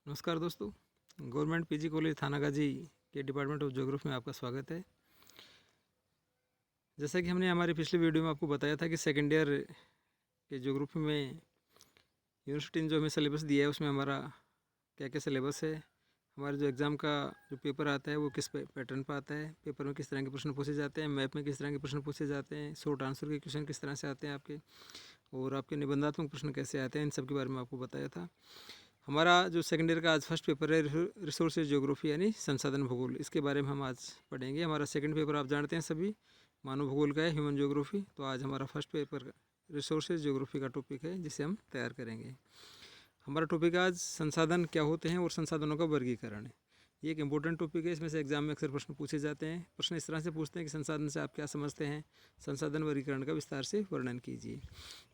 नमस्कार दोस्तों, government PG college Thanagazi के डिपार्टमेंट ऑफ ज्योग्राफी में आपका स्वागत है। जैसा कि हमने हमारी पिछली वीडियो में आपको बताया था कि सेकेंड ईयर के ज्योग्राफी में यूनिवर्सिटी ने जो हमें सिलेबस दिया है उसमें हमारा क्या क्या सिलेबस है, हमारे जो एग्ज़ाम का जो पेपर आता है वो किस पैटर्न पर आता है, पेपर में किस तरह के प्रश्न पूछे जाते हैं, मैप में किस तरह के प्रश्न पूछे जाते हैं, शॉर्ट आंसर के क्वेश्चन किस तरह से आते हैं आपके, और आपके निबंधात्मक प्रश्न कैसे आते हैं, इन सब के बारे में आपको बताया था। हमारा जो सेकेंड ईयर का आज फर्स्ट पेपर है रिसोर्सेज ज्योग्राफी यानी संसाधन भूगोल, इसके बारे में हम आज पढ़ेंगे। हमारा सेकंड पेपर आप जानते हैं सभी मानव भूगोल का है, ह्यूमन ज्योग्राफी। तो आज हमारा फर्स्ट पेपर रिसोर्सेज ज्योग्राफी का टॉपिक है जिसे हम तैयार करेंगे। हमारा टॉपिक आज संसाधन क्या होते हैं और संसाधनों का वर्गीकरण है। ये एक इम्पोर्टेंट टॉपिक है, इसमें से एग्जाम में अक्सर प्रश्न पूछे जाते हैं। प्रश्न इस तरह से पूछते हैं कि संसाधन से आप क्या समझते हैं, संसाधन वर्गीकरण का विस्तार से वर्णन कीजिए।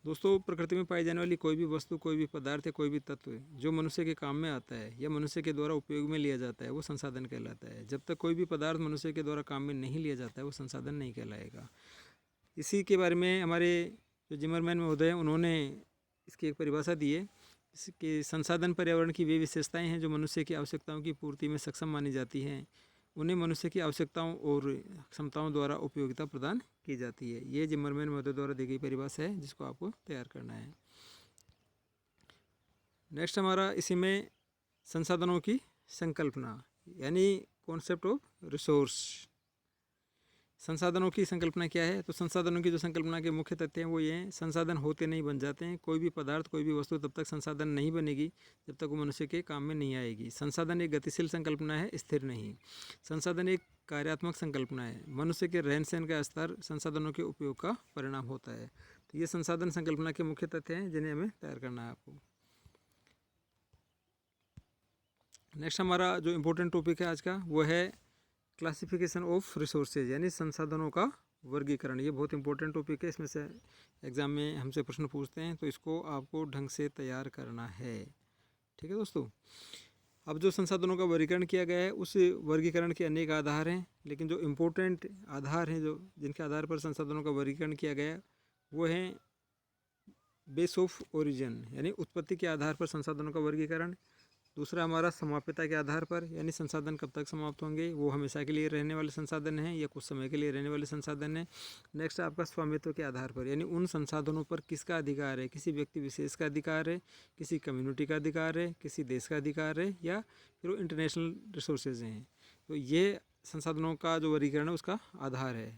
दोस्तों, प्रकृति में पाई जाने वाली कोई भी वस्तु, कोई भी पदार्थ या कोई भी तत्व जो मनुष्य के काम में आता है या मनुष्य के द्वारा उपयोग में लिया जाता है वो संसाधन कहलाता है। जब तक कोई भी पदार्थ मनुष्य के द्वारा काम में नहीं लिया जाता है वो संसाधन नहीं कहलाएगा। इसी के बारे में हमारे जो जिमरमैन महोदय हैं उन्होंने इसकी एक परिभाषा दी है कि संसाधन पर्यावरण की वे विशेषताएं हैं जो मनुष्य की आवश्यकताओं की पूर्ति में सक्षम मानी जाती हैं। उन्हें मनुष्य की आवश्यकताओं और क्षमताओं द्वारा उपयोगिता प्रदान की जाती है। ये जिमरमैन महोदय द्वारा दी गई परिभाषा है जिसको आपको तैयार करना है। नेक्स्ट हमारा इसी में संसाधनों की संकल्पना यानी कॉन्सेप्ट ऑफ रिसोर्स। संसाधनों की संकल्पना क्या है? तो संसाधनों की जो संकल्पना के मुख्य तथ्य हैं वो ये हैं, संसाधन होते नहीं बन जाते हैं। कोई भी पदार्थ, कोई भी वस्तु तब तक संसाधन नहीं बनेगी जब तक वो मनुष्य के काम में नहीं आएगी। संसाधन एक गतिशील संकल्पना है, स्थिर नहीं। संसाधन एक कार्यात्मक संकल्पना है। मनुष्य के रहन सहन का स्तर संसाधनों के उपयोग का परिणाम होता है। तो ये संसाधन संकल्पना के मुख्य तथ्य हैं जिन्हें हमें तैयार करना है आपको। नेक्स्ट हमारा जो इम्पोर्टेंट टॉपिक है आज का वो है क्लासिफिकेशन ऑफ रिसोर्सेज यानी संसाधनों का वर्गीकरण। ये बहुत इंपॉर्टेंट टॉपिक है, इसमें से एग्ज़ाम में हमसे प्रश्न पूछते हैं तो इसको आपको ढंग से तैयार करना है। ठीक है दोस्तों, अब जो संसाधनों का वर्गीकरण किया गया है उस वर्गीकरण के अनेक आधार हैं, लेकिन जो इम्पोर्टेंट आधार हैं जो जिनके आधार पर संसाधनों का वर्गीकरण किया गया है वो हैं बेस ऑफ ओरिजिन यानी उत्पत्ति के आधार पर संसाधनों का वर्गीकरण। दूसरा हमारा समाप्यता के आधार पर यानी संसाधन कब तक समाप्त होंगे, वो हमेशा के लिए रहने वाले संसाधन हैं या कुछ समय के लिए रहने वाले संसाधन हैं। नेक्स्ट आपका स्वामित्व के आधार पर यानी उन संसाधनों पर किसका अधिकार है, किसी व्यक्ति विशेष का अधिकार है, किसी कम्युनिटी का अधिकार है, किसी देश का अधिकार है या फिर वो इंटरनेशनल रिसोर्सेज हैं। तो ये संसाधनों का जो वर्गीकरण है उसका आधार है।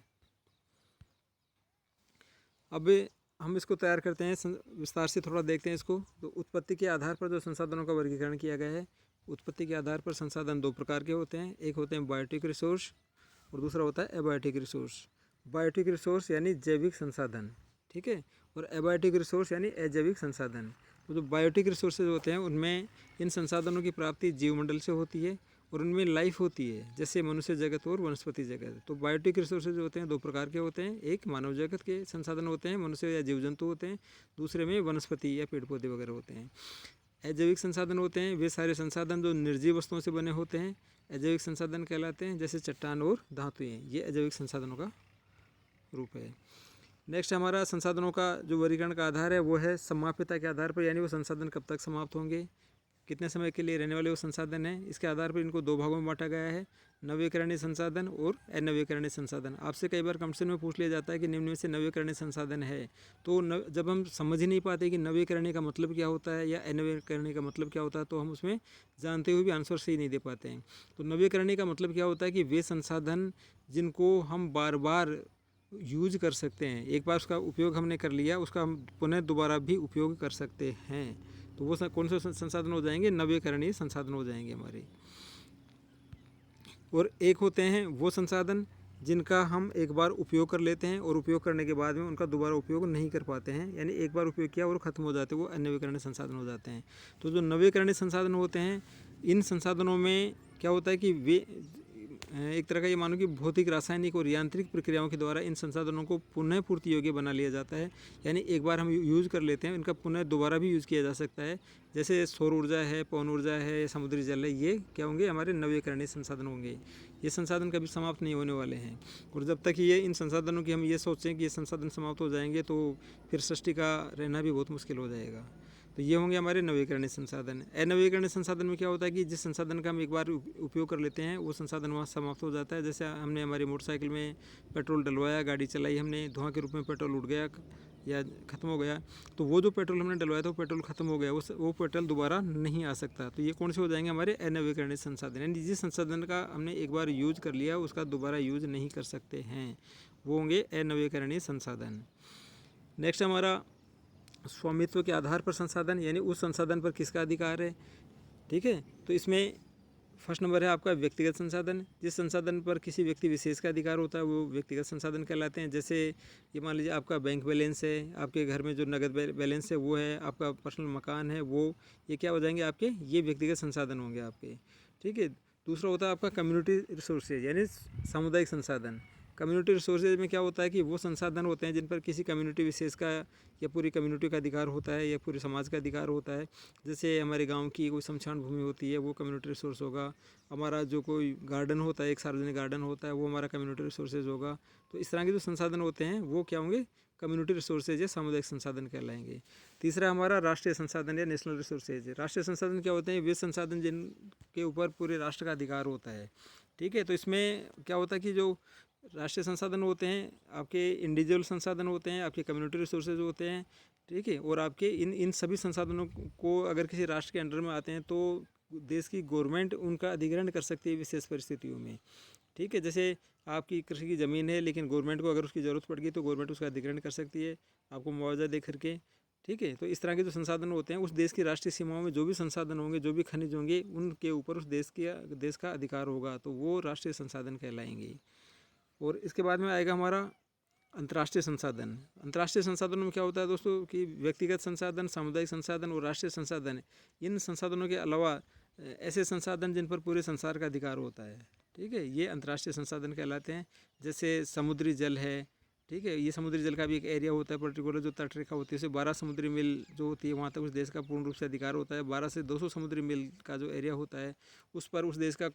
अब हम इसको तैयार करते हैं, विस्तार से थोड़ा देखते हैं इसको। तो उत्पत्ति के आधार पर जो संसाधनों का वर्गीकरण किया गया है, उत्पत्ति के आधार पर संसाधन दो प्रकार के होते हैं। एक होते हैं बायोटिक रिसोर्स और दूसरा होता है एबायोटिक रिसोर्स। बायोटिक रिसोर्स यानी जैविक संसाधन, ठीक है, और एबायोटिक रिसोर्स यानी अजैविक संसाधन। तो जो बायोटिक रिसोर्सेज होते हैं उनमें इन संसाधनों की प्राप्ति जीवमंडल से होती है और उनमें लाइफ होती है, जैसे मनुष्य जगत और वनस्पति जगत। तो बायोटिक रिसोर्सेज होते हैं दो प्रकार के होते हैं। एक मानव जगत के संसाधन होते हैं, मनुष्य या जीव जंतु होते हैं। दूसरे में वनस्पति या पेड़ पौधे वगैरह होते हैं। अजैविक संसाधन होते हैं वे सारे संसाधन जो निर्जीव वस्तुओं से बने होते हैं, अजैविक संसाधन कहलाते हैं, जैसे चट्टान और धातुएँ। ये अजैविक संसाधनों का रूप है। नेक्स्ट हमारा संसाधनों का जो वर्गीकरण का आधार है वो है समाप्यता के आधार पर, यानी वो संसाधन कब तक समाप्त होंगे, कितने समय के लिए रहने वाले वो संसाधन हैं। इसके आधार पर इनको दो भागों में बांटा गया है, नवीकरणीय संसाधन और अनवीकरणीय संसाधन। आपसे कई बार क्वेश्चन में पूछ लिया जाता है कि निम्न में से नवीकरणीय संसाधन है, तो जब हम समझ ही नहीं पाते कि नवीकरणीय का मतलब क्या होता है या अनवीकरणीय का मतलब क्या होता है तो हम उसमें जानते हुए भी आंसर सही नहीं दे पाते हैं। तो नवीकरणीय का मतलब क्या होता है कि वे संसाधन जिनको हम बार बार यूज कर सकते हैं, एक बार उसका उपयोग हमने कर लिया उसका हम पुनः दोबारा भी उपयोग कर सकते हैं, तो वो कौन से संसाधन हो जाएंगे, नवीकरणीय संसाधन हो जाएंगे हमारे। और एक होते हैं वो संसाधन जिनका हम एक बार उपयोग कर लेते हैं और उपयोग करने के बाद में उनका दोबारा उपयोग नहीं कर पाते हैं, यानी एक बार उपयोग किया और ख़त्म हो जाते हैं, वो अनवीकरणीय संसाधन हो जाते हैं। तो जो नवीकरणीय संसाधन होते हैं इन संसाधनों में क्या होता है कि वे एक तरह का ये मानो कि भौतिक, रासायनिक और यांत्रिक प्रक्रियाओं के द्वारा इन संसाधनों को पुनः पूर्ति योग्य बना लिया जाता है, यानी एक बार हम यूज़ कर लेते हैं इनका पुनः दोबारा भी यूज़ किया जा सकता है। जैसे सौर ऊर्जा है, पवन ऊर्जा है, समुद्री जल है, ये क्या होंगे, हमारे नवीकरणीय संसाधन होंगे। ये संसाधन कभी समाप्त नहीं होने वाले हैं, और जब तक ये इन संसाधनों की हम ये सोचें कि ये संसाधन समाप्त हो जाएंगे तो फिर सृष्टि का रहना भी बहुत मुश्किल हो जाएगा। तो ये होंगे हमारे नवीकरणीय संसाधन। अनवीकरणीय संसाधन में क्या होता है कि जिस संसाधन का हम एक बार उपयोग कर लेते हैं वो संसाधन वहाँ समाप्त हो जाता है। जैसे हमने हमारी मोटरसाइकिल में पेट्रोल डलवाया, गाड़ी चलाई हमने, धुआं के रूप में पेट्रोल उड़ गया या ख़त्म हो गया, तो वो जो पेट्रोल हमने डलवाया था वो पेट्रोल ख़त्म हो गया, वो पेट्रोल दोबारा नहीं आ सकता। तो ये कौन से हो जाएंगे हमारे अनवीकरणीय संसाधन, यानी जिस संसाधन का हमने एक बार यूज कर लिया उसका दोबारा यूज नहीं कर सकते हैं, वो होंगे अनवीकरणीय संसाधन। नेक्स्ट हमारा स्वामित्व के आधार पर संसाधन, यानी उस संसाधन पर किसका अधिकार है। ठीक है, तो इसमें फर्स्ट नंबर है आपका व्यक्तिगत संसाधन। जिस संसाधन पर किसी व्यक्ति विशेष का अधिकार होता है वो व्यक्तिगत संसाधन कहलाते हैं। जैसे ये मान लीजिए आपका बैंक बैलेंस है, आपके घर में जो नगद बैलेंस है वो है, आपका पर्सनल मकान है वो, ये क्या हो जाएंगे आपके, ये व्यक्तिगत संसाधन होंगे आपके। ठीक है, दूसरा होता है आपका कम्युनिटी रिसोर्सेज, यानी सामुदायिक संसाधन। कम्युनिटी रिसोर्सेज में क्या होता है कि वो संसाधन होते हैं जिन पर किसी कम्युनिटी विशेष का या पूरी कम्युनिटी का अधिकार होता है या पूरे समाज का अधिकार होता है। जैसे हमारे गांव की कोई शमशान भूमि होती है वो कम्युनिटी रिसोर्स होगा, हमारा जो कोई गार्डन होता है, एक सार्वजनिक गार्डन होता है, वो हमारा कम्युनिटी रिसोर्सेज होगा। तो इस तरह के जो संसाधन होते हैं वो क्या होंगे, कम्युनिटी रिसोर्सेज या सामुदायिक संसाधन कहलाएंगे। तीसरा हमारा राष्ट्रीय संसाधन या नेशनल रिसोर्सेज। राष्ट्रीय संसाधन क्या होते हैं, वे संसाधन जिनके ऊपर पूरे राष्ट्र का अधिकार होता है। ठीक है, तो इसमें क्या होता है कि जो राष्ट्रीय संसाधन होते हैं आपके इंडिविजुअल संसाधन होते हैं, आपके कम्युनिटी रिसोर्सेज होते हैं। ठीक है, और आपके इन सभी संसाधनों को अगर किसी राष्ट्र के अंडर में आते हैं तो देश की गवर्नमेंट उनका अधिग्रहण कर सकती है विशेष परिस्थितियों में। ठीक है, जैसे आपकी कृषि की ज़मीन है लेकिन गवर्नमेंट को अगर उसकी ज़रूरत पड़ गई तो गवर्नमेंट उसका अधिग्रहण कर सकती है आपको मुआवजा दे करके। ठीक है, तो इस तरह के जो संसाधन होते हैं उस देश की राष्ट्रीय सीमाओं में जो भी संसाधन होंगे, जो भी खनिज होंगे, उनके ऊपर उस देश का अधिकार होगा, तो वो राष्ट्रीय संसाधन कहलाएंगे। और इसके बाद में आएगा हमारा अंतर्राष्ट्रीय संसाधन। अंतर्राष्ट्रीय संसाधनों में क्या होता है दोस्तों कि व्यक्तिगत संसाधन, सामुदायिक संसाधन और राष्ट्रीय संसाधन, इन संसाधनों के अलावा ऐसे संसाधन जिन पर पूरे संसार का अधिकार होता है। ठीक है, ये अंतर्राष्ट्रीय संसाधन कहलाते हैं। जैसे समुद्री जल है, ठीक है, ये समुद्री जल का भी एक एरिया होता है पर्टिकुलर, जो तटरेखा होती है उसे 12 समुद्री मील जो होती है वहाँ तक उस देश का पूर्ण रूप से अधिकार होता है। 12 से 200 समुद्री मील का जो एरिया होता है उस पर उस देश का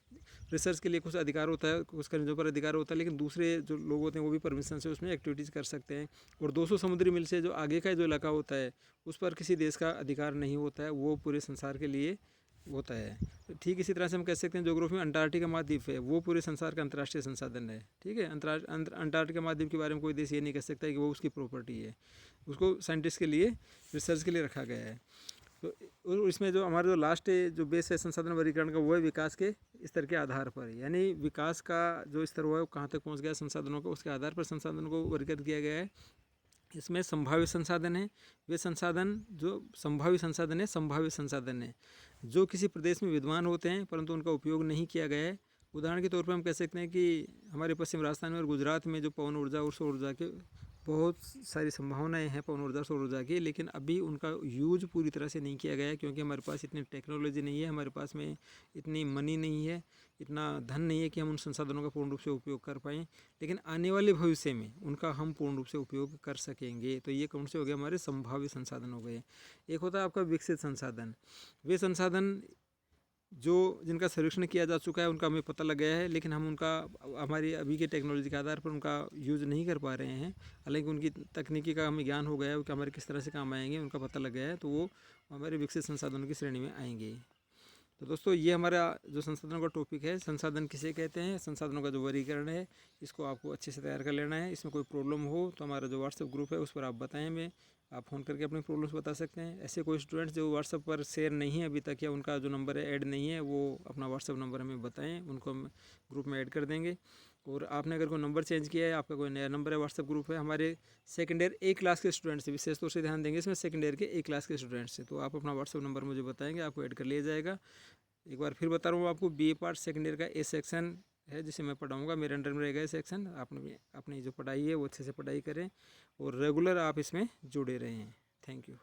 रिसर्च के लिए कुछ अधिकार होता है, कुछ खनिजों पर अधिकार होता है, लेकिन दूसरे जो लोग होते हैं वो भी परमिशन से उसमें एक्टिविटीज़ कर सकते हैं। और 200 समुद्री मील से जो आगे का जो इलाका होता है उस पर किसी देश का अधिकार नहीं होता है, वो पूरे संसार के लिए होता है। ठीक इसी तरह से हम कह सकते हैं ज्योग्राफी में अंटार्कटिका महाद्वीप है, वो पूरे संसार का अंतर्राष्ट्रीय संसाधन है। ठीक है, अंटार्कटिका महाद्वीप के बारे में कोई देश ये नहीं कह सकता कि वो उसकी प्रॉपर्टी है, उसको साइंटिस्ट के लिए, रिसर्च के लिए रखा गया है। तो और इसमें जो हमारा जो लास्ट जो बेस है संसाधन वर्गीकरण का, वो है विकास के स्तर के आधार पर, यानी विकास का जो स्तर हुआ है वो कहाँ तक पहुँच गया संसाधनों का, उसके आधार पर संसाधनों को वर्गीकृत किया गया है। इसमें संभाव्य संसाधन है, वे संसाधन जो संभावित संसाधन है, संभावित संसाधन है जो किसी प्रदेश में विद्यमान होते हैं परंतु उनका उपयोग नहीं किया गया है। उदाहरण के तौर पर हम कह सकते हैं कि हमारे पश्चिम राजस्थान में और गुजरात में जो पवन ऊर्जा और सौर ऊर्जा के बहुत सारी संभावनाएं हैं, पवन ऊर्जा सौर ऊर्जा की, लेकिन अभी उनका यूज पूरी तरह से नहीं किया गया है क्योंकि हमारे पास इतनी टेक्नोलॉजी नहीं है, हमारे पास में इतनी मनी नहीं है, इतना धन नहीं है कि हम उन संसाधनों का पूर्ण रूप से उपयोग कर पाएँ। लेकिन आने वाले भविष्य में उनका हम पूर्ण रूप से उपयोग कर सकेंगे। तो ये कौन से हो गए हमारे संभावित संसाधन हो गए। एक होता है आपका विकसित संसाधन, वे संसाधन जो जिनका सर्वेक्षण किया जा चुका है, उनका हमें पता लग गया है, लेकिन हम उनका हमारी अभी के टेक्नोलॉजी के आधार पर उनका यूज़ नहीं कर पा रहे हैं। हालांकि उनकी तकनीकी का हमें ज्ञान हो गया है कि हमारे किस तरह से काम आएंगे, उनका पता लग गया है, तो वो हमारे विकसित संसाधनों की श्रेणी में आएंगे। तो दोस्तों ये हमारा जो संसाधनों का टॉपिक है, संसाधन किसे कहते हैं, संसाधनों का जो वर्गीकरण है, इसको आपको अच्छे से तैयार कर लेना है। इसमें कोई प्रॉब्लम हो तो हमारा जो व्हाट्सएप ग्रुप है उस पर आप बताएं, मैं आप फ़ोन करके अपनी प्रॉब्लम्स बता सकते हैं। ऐसे कोई स्टूडेंट्स जो व्हाट्सएप पर शेयर नहीं है अभी तक, या उनका जो नंबर है ऐड नहीं है, वो अपना व्हाट्सएप नंबर हमें बताएं, उनको हम ग्रुप में ऐड कर देंगे। और आपने अगर कोई नंबर चेंज किया है, आपका कोई नया नंबर है, व्हाट्सएप ग्रुप है हमारे सेकेंड ईयर ए क्लास के स्टूडेंट्स से, विशेष तौर से ध्यान देंगे इसमें सेकेंड ईयर के ए क्लास के स्टूडेंट्स से, तो आप अपना व्हाट्सएप नंबर मुझे बताएंगे, आपको ऐड कर लिया जाएगा। एक बार फिर बता रहा हूँ आपको, BA पार्ट सेकेंड ईयर का ए सेक्शन है जिसे मैं पढ़ाऊँगा, मेरे अंडर में रहेगा ये सेक्शन। आपने अपनी जो पढ़ाई है वो अच्छे से पढ़ाई करें और रेगुलर आप इसमें जुड़े रहें। Thank you.